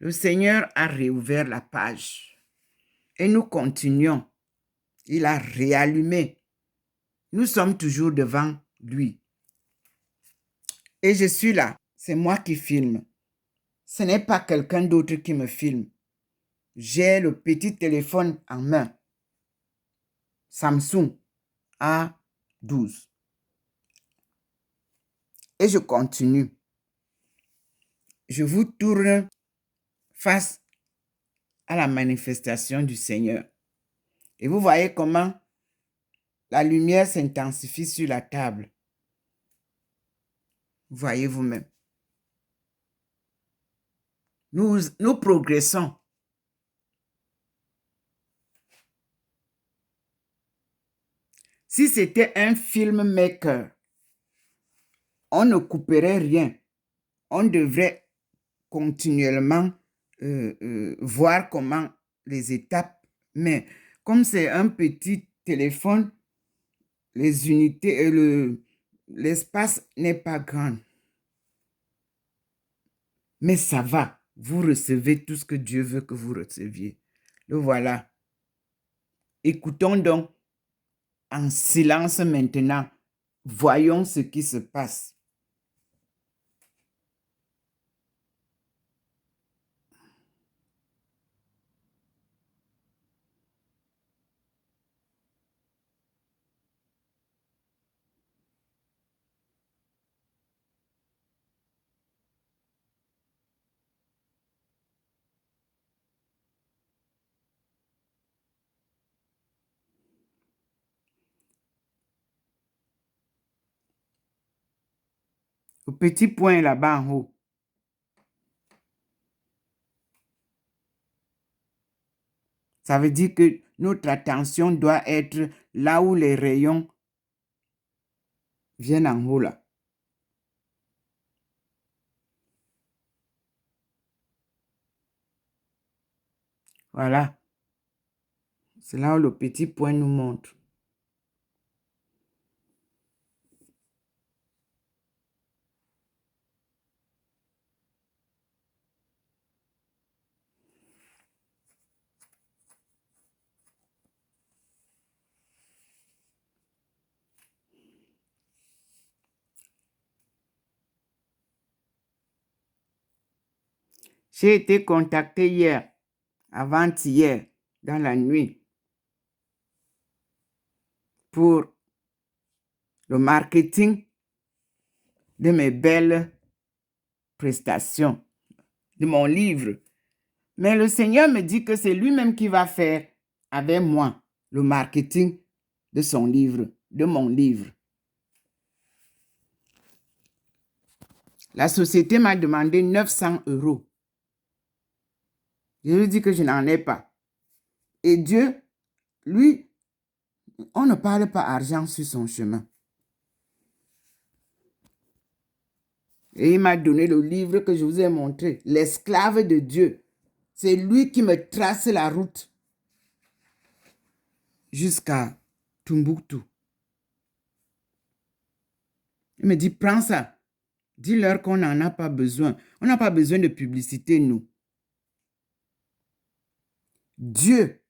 Le Seigneur a réouvert la page et nous continuons. Il a réallumé. Nous sommes toujours devant lui. Et je suis là. C'est moi qui filme. Ce n'est pas quelqu'un d'autre qui me filme. J'ai le petit téléphone en main. Samsung A12. Et je continue. Je vous tourne face à la manifestation du Seigneur. Et vous voyez comment la lumière s'intensifie sur la table. Voyez vous-même. Nous progressons. Si c'était un filmmaker, on ne couperait rien. On devrait continuellement voir comment les étapes, mais comme c'est un petit téléphone, les unités et l'espace n'est pas grand. Mais ça va, vous recevez tout ce que Dieu veut que vous receviez. Le voilà. Écoutons donc en silence maintenant. Voyons ce qui se passe. Au petit point là-bas en haut. Ça veut dire que notre attention doit être là où les rayons viennent en haut là. Voilà. C'est là où le petit point nous montre. J'ai été contacté hier, avant-hier, dans la nuit, pour le marketing de mes belles prestations, de mon livre. Mais le Seigneur me dit que c'est lui-même qui va faire avec moi le marketing de son livre, de mon livre. La société m'a demandé 900 €. Je lui dis que je n'en ai pas. Et Dieu, lui, on ne parle pas argent sur son chemin. Et il m'a donné le livre que je vous ai montré, L'esclave de Dieu. C'est lui qui me trace la route jusqu'à Tombouctou. Il me dit, prends ça. Dis-leur qu'on n'en a pas besoin. On n'a pas besoin de publicité, nous. Dieu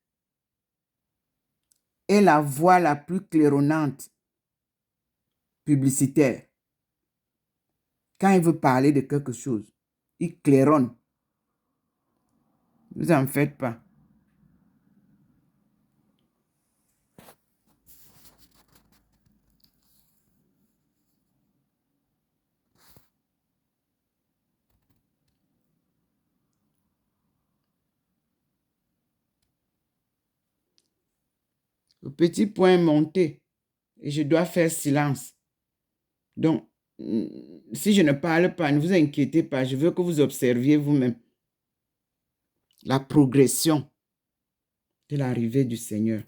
est la voix la plus claironnante publicitaire. Quand il veut parler de quelque chose, il claironne. Ne vous en faites pas. Le petit point est monté et je dois faire silence. Donc, si je ne parle pas, ne vous inquiétez pas, je veux que vous observiez vous-même la progression de l'arrivée du Seigneur.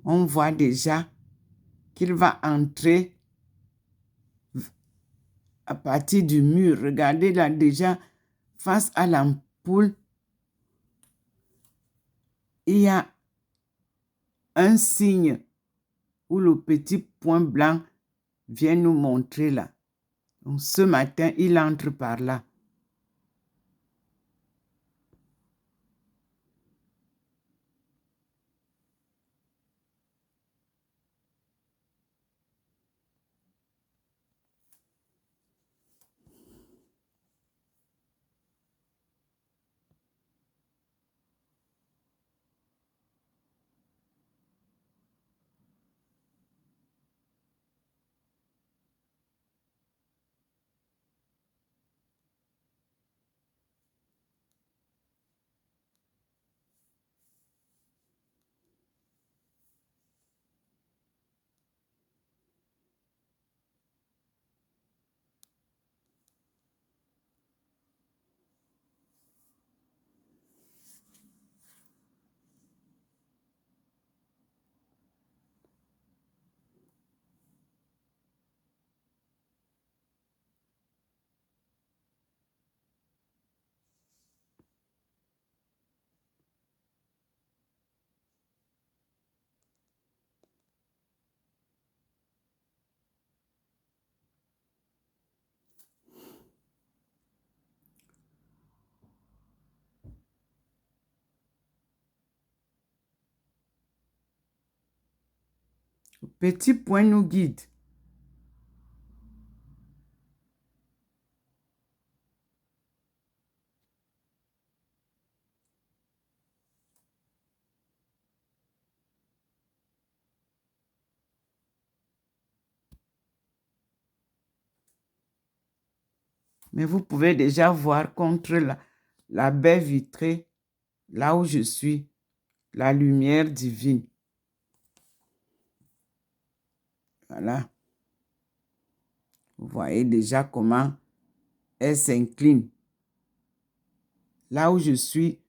On voit déjà qu'il va entrer à partir du mur. Regardez là déjà, face à l'ampoule, il y a un signe où le petit point blanc vient nous montrer là. Donc, ce matin, il entre par là. Le petit point nous guide. Mais vous pouvez déjà voir contre la baie vitrée, là où je suis, la lumière divine. Voilà. Vous voyez déjà comment elle s'incline. Là où je suis,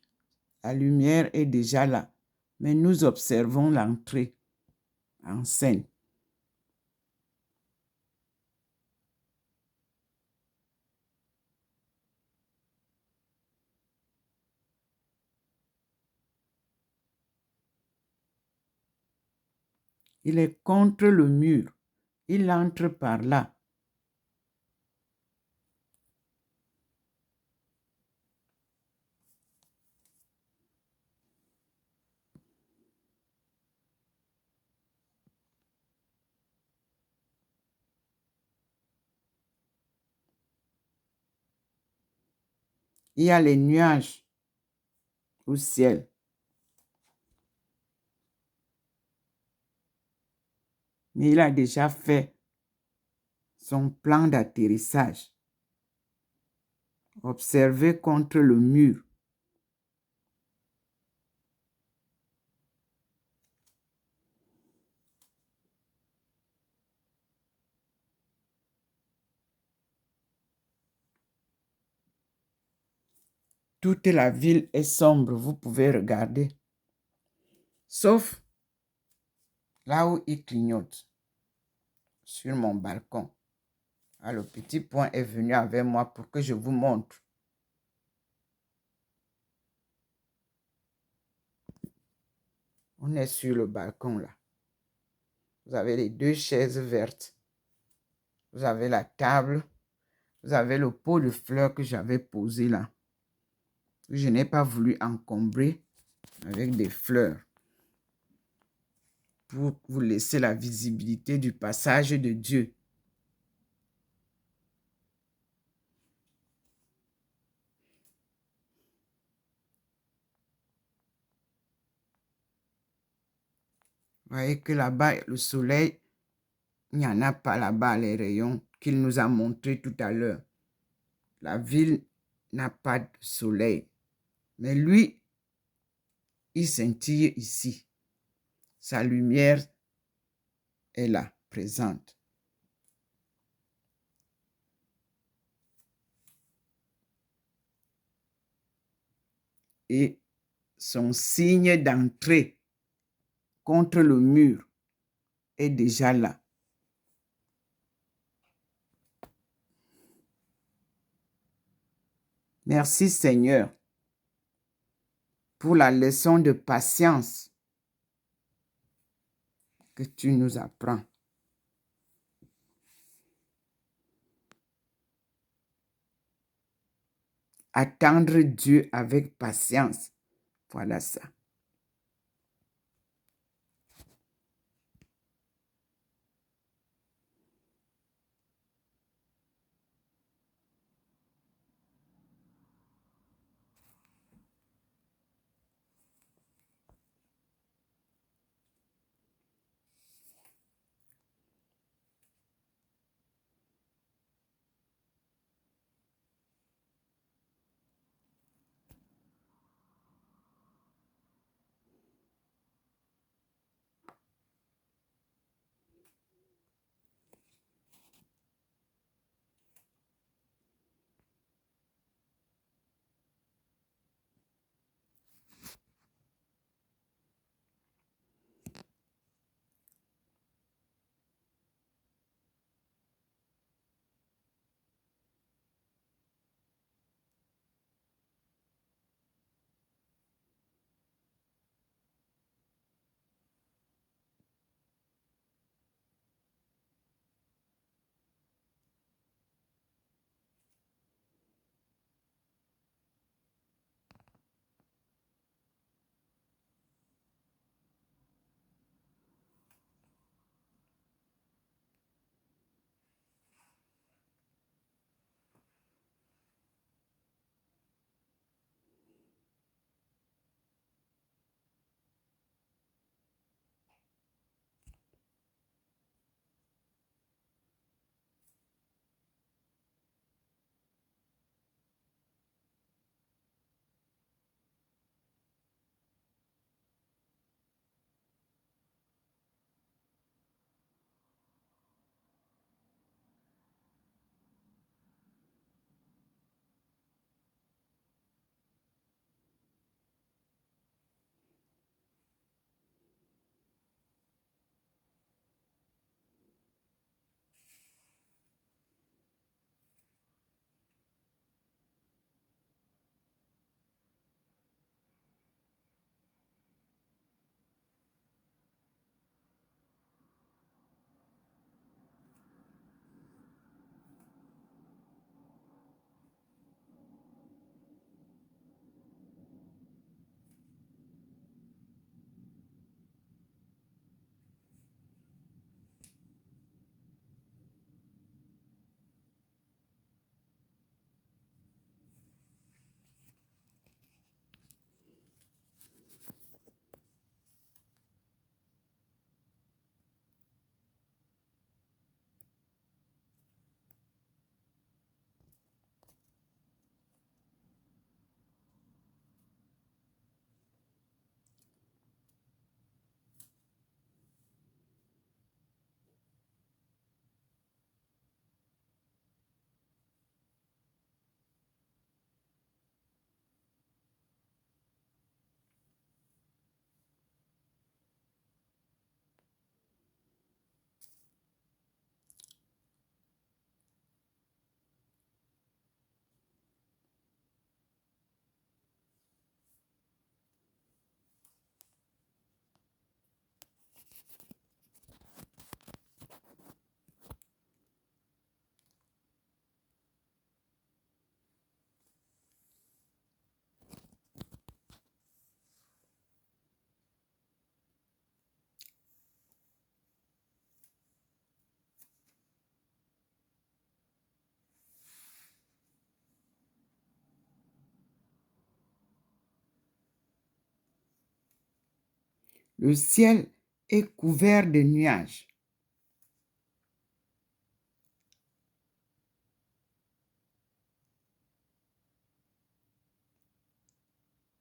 la lumière est déjà là. Mais nous observons l'entrée en scène. Il est contre le mur. Il entre par là. Il y a les nuages au ciel. Mais il a déjà fait son plan d'atterrissage. Observez contre le mur. Toute la ville est sombre, vous pouvez regarder. Sauf là où il clignote, sur mon balcon. Ah, le petit point est venu avec moi pour que je vous montre. On est sur le balcon là. Vous avez les deux chaises vertes. Vous avez la table. Vous avez le pot de fleurs que j'avais posé là. Je n'ai pas voulu encombrer avec des fleurs pour vous laisser la visibilité du passage de Dieu. Vous voyez que là-bas, le soleil, il n'y en a pas là-bas, les rayons qu'il nous a montrés tout à l'heure. La ville n'a pas de soleil. Mais lui, il scintille ici. Sa lumière est là, présente. Et son signe d'entrée contre le mur est déjà là. Merci Seigneur pour la leçon de patience que tu nous apprends. Attendre Dieu avec patience. Voilà ça. Le ciel est couvert de nuages.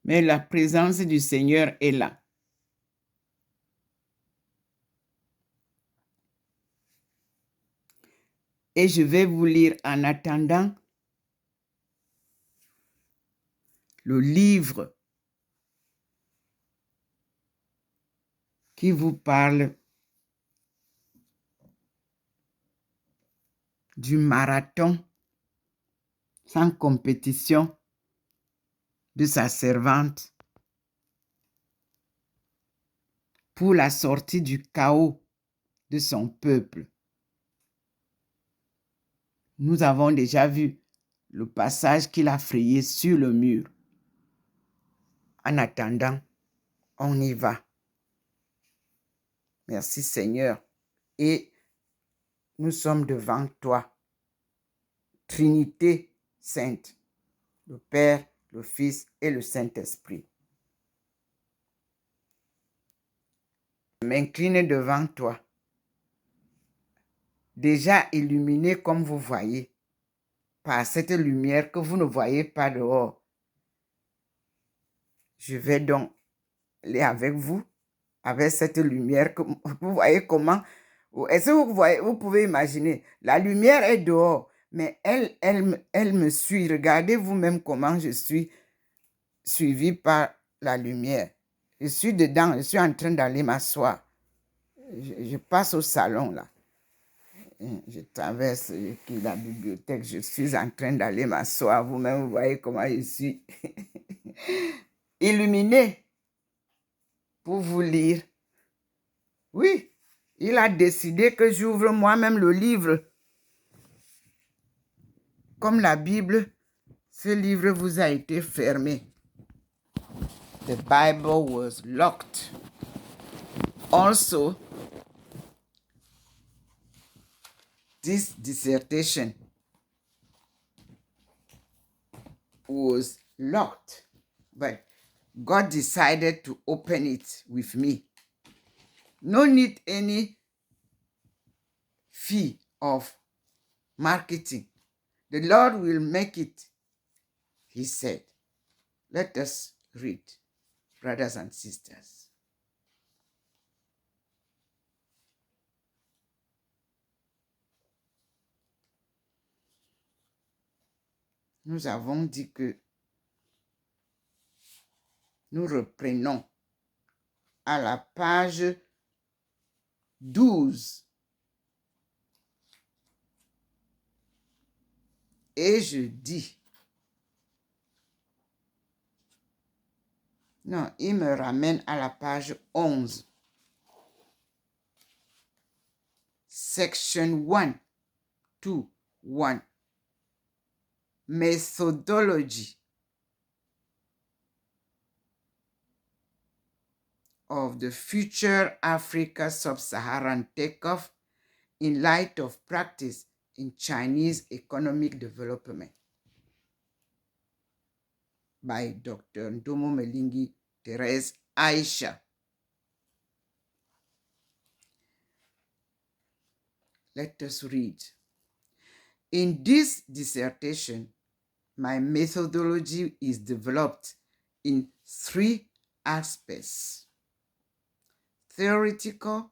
Mais la présence du Seigneur est là. Et je vais vous lire en attendant le livre qui vous parle du marathon sans compétition de sa servante pour la sortie du chaos de son peuple. Nous avons déjà vu le passage qu'il a frayé sur le mur. En attendant, on y va. Merci Seigneur. Et nous sommes devant toi, Trinité sainte, le Père, le Fils et le Saint-Esprit. Je m'incline devant toi, déjà illuminé comme vous voyez, par cette lumière que vous ne voyez pas dehors. Je vais donc aller avec vous, avec cette lumière que vous voyez comment. Est-ce que vous pouvez imaginer, la lumière est dehors, mais elle me suit. Regardez vous-même comment je suis suivi par la lumière. Je suis dedans, je suis en train d'aller m'asseoir. Je passe au salon là. Je traverse la bibliothèque, je suis en train d'aller m'asseoir. Vous-même, vous voyez comment je suis illuminé pour vous lire. Oui, il a décidé que j'ouvre moi-même le livre. Comme la Bible, ce livre vous a été fermé. The Bible was locked. Also, this dissertation was locked, but God decided to open it with me. No need any fee of marketing. The Lord will make it, he said. Let us read, brothers and sisters. Nous avons dit que nous reprenons à la page 12. Et je dis, non, il me ramène à la page 11. Section 1, 2, 1. Methodology of the future Africa sub-Saharan takeoff in light of practice in Chinese economic development by Dr. Ndomo Melingui Thérèse Aisha. Let us read. In this dissertation, my methodology is developed in 3 aspects: theoretical,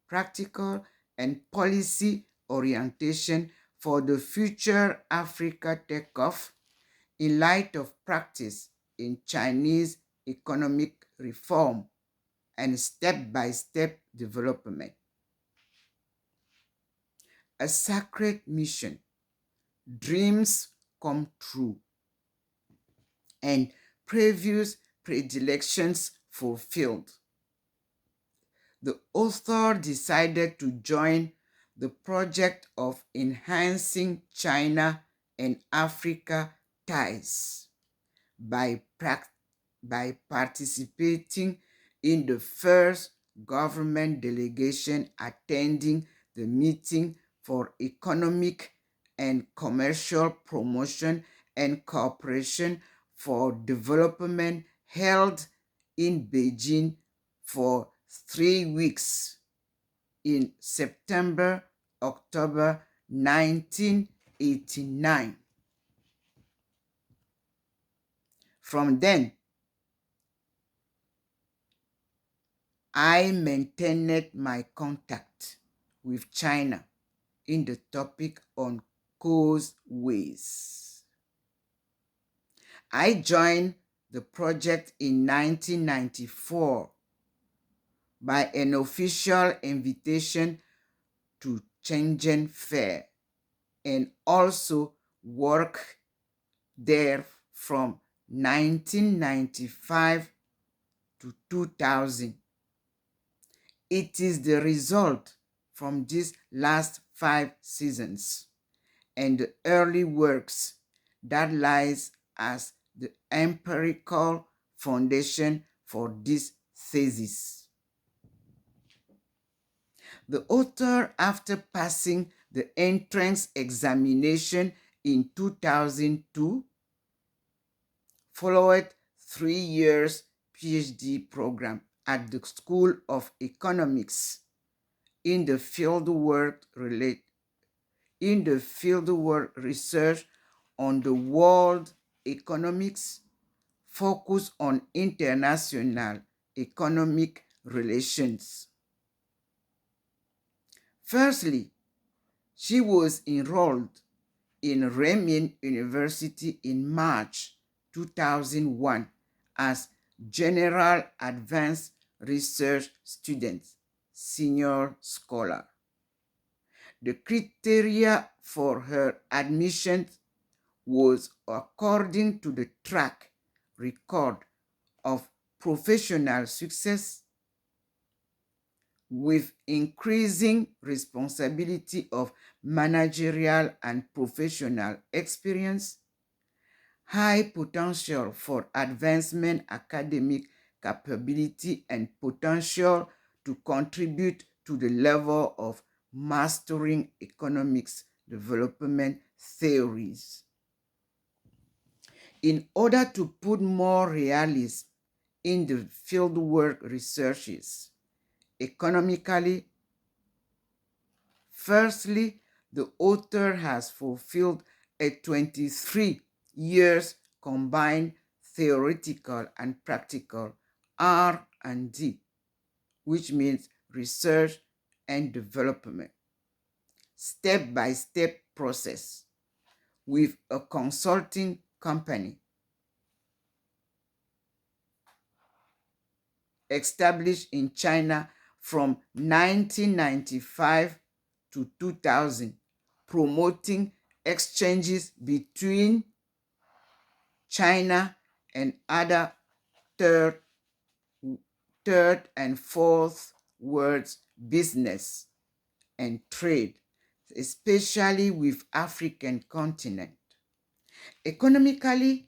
practical, and policy orientation for the future Africa takeoff in light of practice in Chinese economic reform and step-by-step development. A sacred mission, dreams come true, and previous predilections fulfilled. The author decided to join the project of enhancing China and Africa ties by participating in the first government delegation attending the meeting for economic and commercial promotion and cooperation for development held in Beijing for 3 weeks in September, October 1989. From then, I maintained my contact with China in the topic on causeways. I joined the project in 1994 by an official invitation to Shenzhen Fair and also worked there from 1995 to 2000. It is the result from these last 5 seasons and the early works that lies as the empirical foundation for this thesis. The author, after passing the entrance examination in 2002, followed 3 years PhD program at the School of Economics in the fieldwork research on the world economics, focus on international economic relations. Firstly, she was enrolled in Renmin University in March 2001 as General Advanced Research Student, Senior Scholar. The criteria for her admission was according to the track record of professional success with increasing responsibility of managerial and professional experience, high potential for advancement academic capability, and potential to contribute to the level of mastering economics development theories. In order to put more realism in the fieldwork researches, economically, firstly, the author has fulfilled a 23 years combined theoretical and practical R&D, which means research and development, step-by-step process with a consulting company established in China from 1995 to 2000, promoting exchanges between China and other third and fourth world business and trade, especially with African continent. Economically,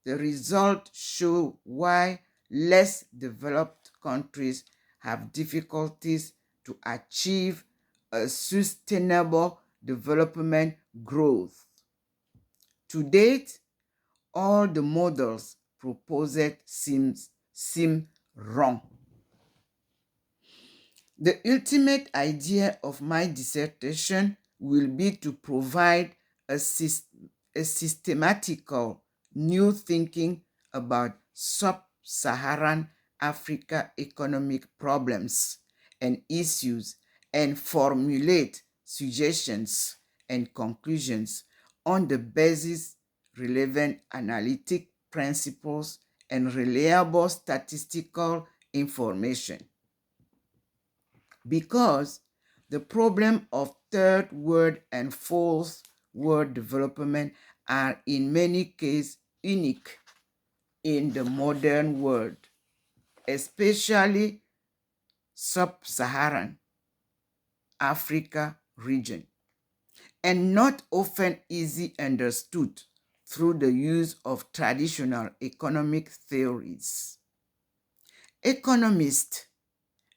the results show why less developed countries have difficulties to achieve a sustainable development growth. To date, all the models proposed seem wrong. The ultimate idea of my dissertation will be to provide a systematical new thinking about sub-Saharan Africa economic problems and issues and formulate suggestions and conclusions on the basis relevant analytic principles and reliable statistical information. Because the problem of third world and fourth world development are in many cases unique in the modern world, especially sub-Saharan Africa region, and not often easy understood through the use of traditional economic theories. Economists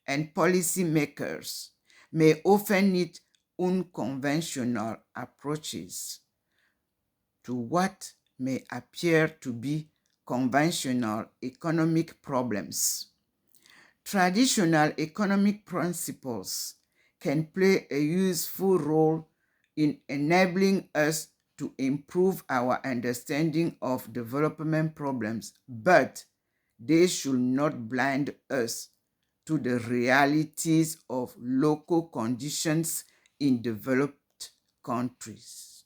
and policymakers may often need unconventional approaches to what may appear to be conventional economic problems. Traditional economic principles can play a useful role in enabling us to improve our understanding of development problems, but they should not blind us to the realities of local conditions in developed countries.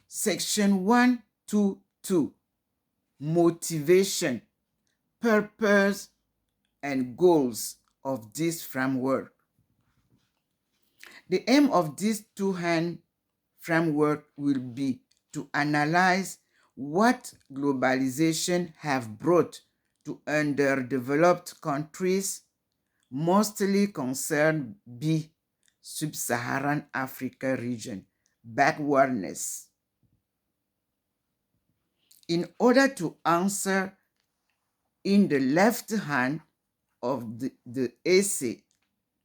Section 122, motivation purpose and goals of this framework. The aim of this two-hand framework will be to analyze what globalization have brought to underdeveloped countries, mostly concerned by sub-Saharan Africa region, backwardness. In order to answer in the left hand of the essay,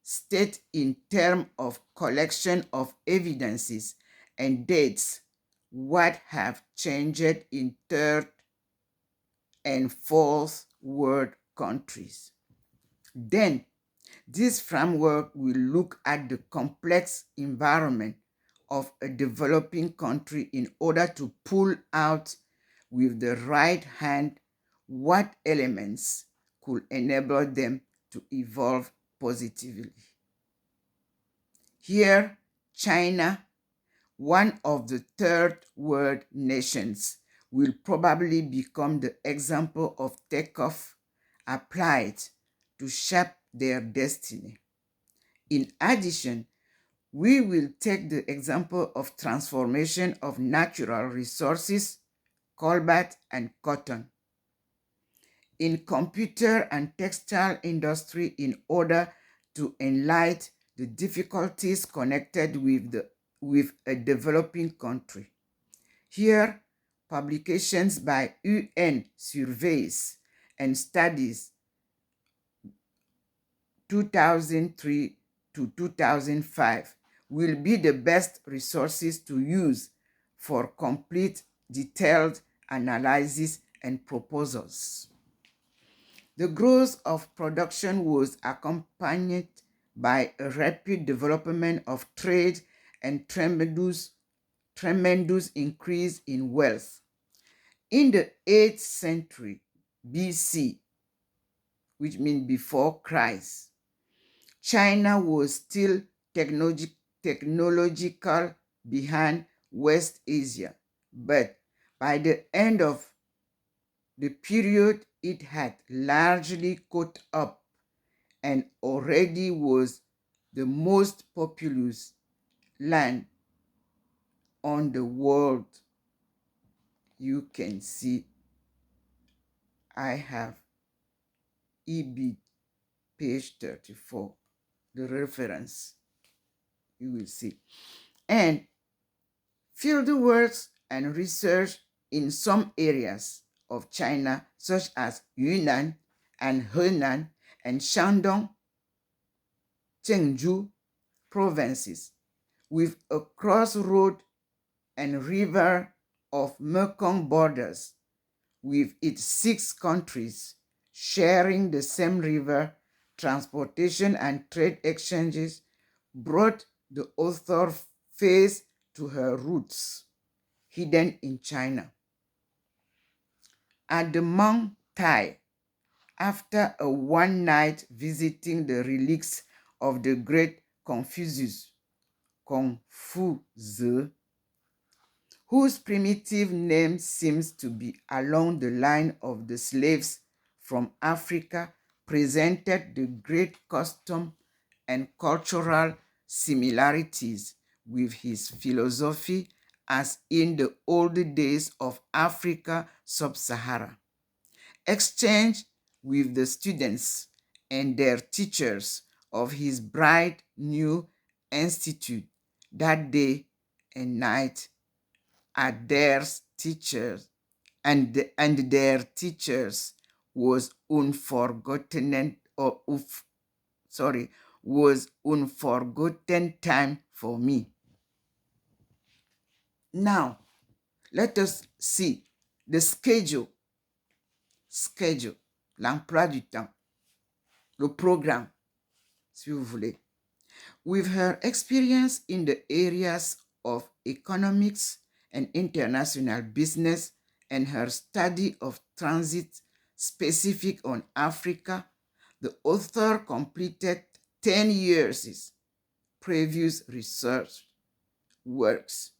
state in terms of collection of evidences and dates what have changed in third and fourth world countries. Then, this framework will look at the complex environment of a developing country in order to pull out with the right hand what elements could enable them to evolve positively. Here, China, one of the third world nations, will probably become the example of takeoff applied to shape their destiny. In addition, we will take the example of transformation of natural resources, cobalt and cotton, in computer and textile industry in order to enlighten the difficulties connected with a developing country. Here, publications by UN surveys and studies 2003 to 2005 will be the best resources to use for complete detailed analysis and proposals. The growth of production was accompanied by a rapid development of trade and tremendous increase in wealth. In the 8th century BC, which means before Christ, China was still technological behind West Asia, but by the end of the period, it had largely caught up and already was the most populous land on the world. You can see I have EB page 34, the reference, you will see. And fieldwork and research in some areas of China, such as Yunnan and Henan and Shandong, Chengdu provinces, with a crossroad and river of Mekong borders, with its 6 countries sharing the same river, transportation and trade exchanges brought the author face to her roots, hidden in China. At the Mount Tai, after a one-night visiting the relics of the great Confucius, whose primitive name seems to be along the line of the slaves from Africa, presented the great custom and cultural similarities with his philosophy as in the old days of Africa sub-Sahara. Exchange with the students and their teachers of his bright new institute that day and night at their teachers and their teachers was unforgotten time for me. Now, let us see the schedule, l'emploi du temps, le programme, si vous voulez. With her experience in the areas of economics and international business and her study of transit specific on Africa, the author completed 10 years' previous research works,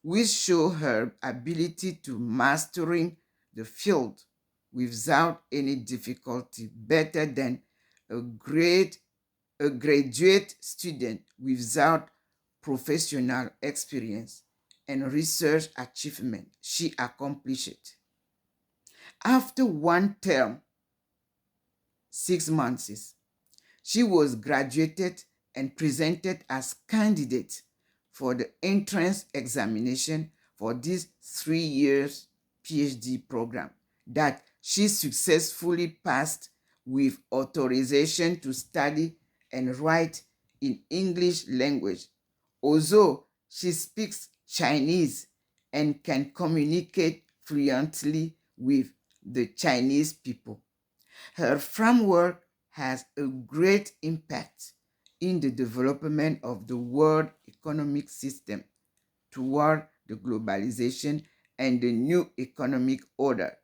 which show her ability to mastering the field without any difficulty, better than a graduate student without professional experience and research achievement. She accomplished it. After one term, 6 months, she was graduated and presented as candidate for the entrance examination for this 3 years PhD program that she successfully passed with authorization to study and write in English language. Although she speaks Chinese and can communicate fluently with the Chinese people. Her framework has a great impact in the development of the world economic system toward the globalization and the new economic order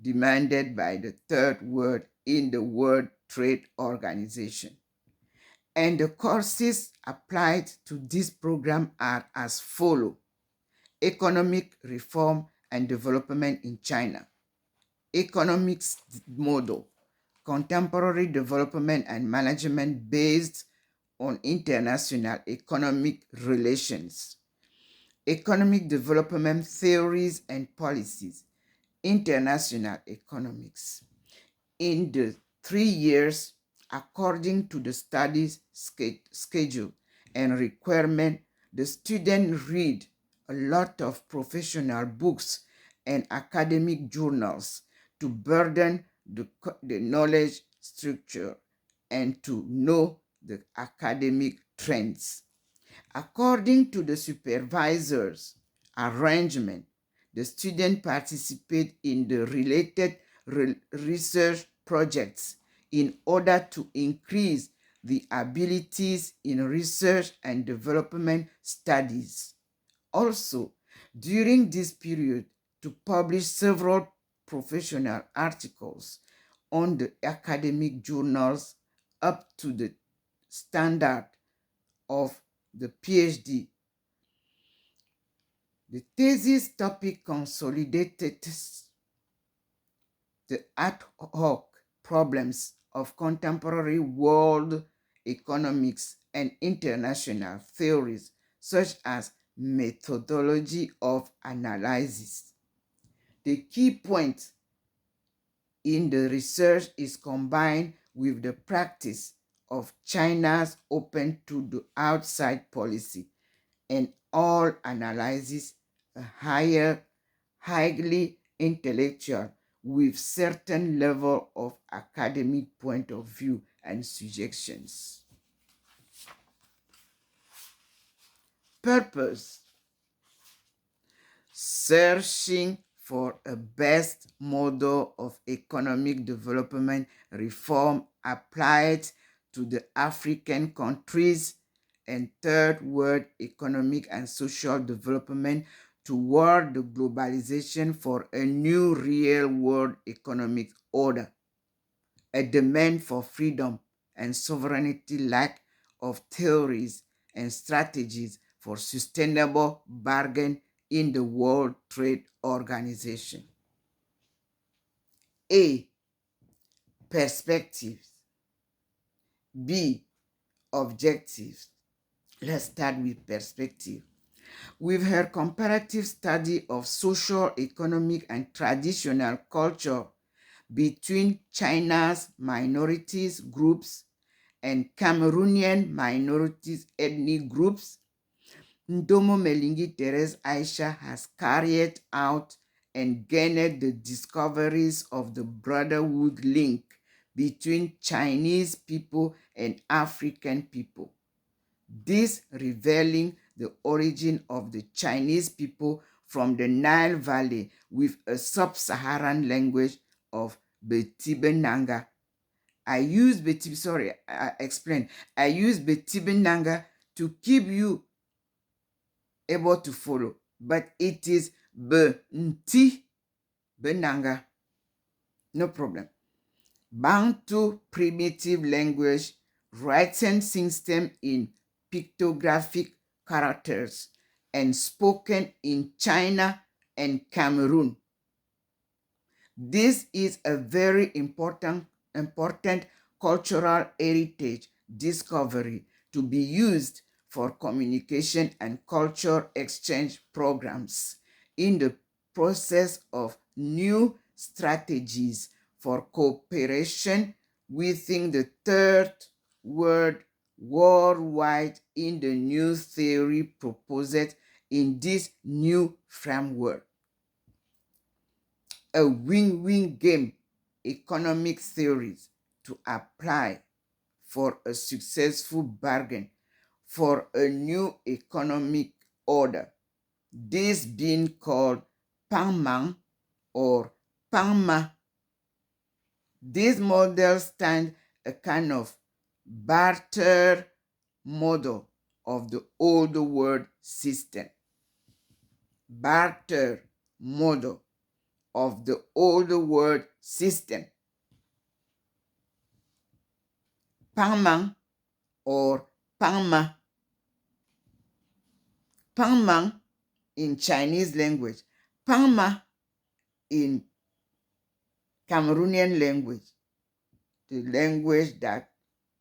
demanded by the third world in the World Trade Organization. And the courses applied to this program are as follow: economic reform and development in China, economics model, contemporary development and management based on international economic relations, economic development theories and policies, international economics. In the 3 years, according to the studies schedule and requirement, the student read a lot of professional books and academic journals to burden the knowledge structure and to know the academic trends. According to the supervisor's arrangement, the student participate in the related research projects in order to increase the abilities in research and development studies. Also, during this period, to publish several professional articles on the academic journals up to the standard of the PhD. The thesis topic consolidated the ad hoc problems of contemporary world economics and international theories, such as methodology of analysis. The key point in the research is combined with the practice of China's open to the outside policy, and all analysis a highly intellectual with certain level of academic point of view and suggestions. Purpose: searching for a best model of economic development reform applied to the African countries and third world economic and social development toward the globalization for a new real world economic order, a demand for freedom and sovereignty, lack of theories and strategies for sustainable bargain in the World Trade Organization. A. Perspectives. B. Objectives. Let's start with perspective. With her comparative study of social, economic, and traditional culture between China's minorities groups and Cameroonian minorities ethnic groups, Ndomo Melingui Thérèse Aisha has carried out and gained the discoveries of the brotherhood link between Chinese people and African people. This revealing the origin of the Chinese people from the Nile Valley with a sub-Saharan language of Betibenanga. I use Betibenanga to keep you able to follow, but it is Benti Benanga. No problem. Bantu primitive language writing system in pictographic characters and spoken in China and Cameroon. This is a very important cultural heritage discovery to be used for communication and culture exchange programs in the process of new strategies for cooperation within the third world worldwide in the new theory proposed in this new framework. A win-win game economic theories to apply for a successful bargain for a new economic order, this being called Panman or Panma. This model stands a kind of barter model of the old world system. Barter model of the old world system. Panman or Panma. Panman in Chinese language, Panma in Cameroonian language, the language that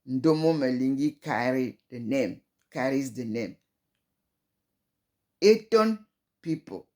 Ndomo Melingui carries the name. Eton people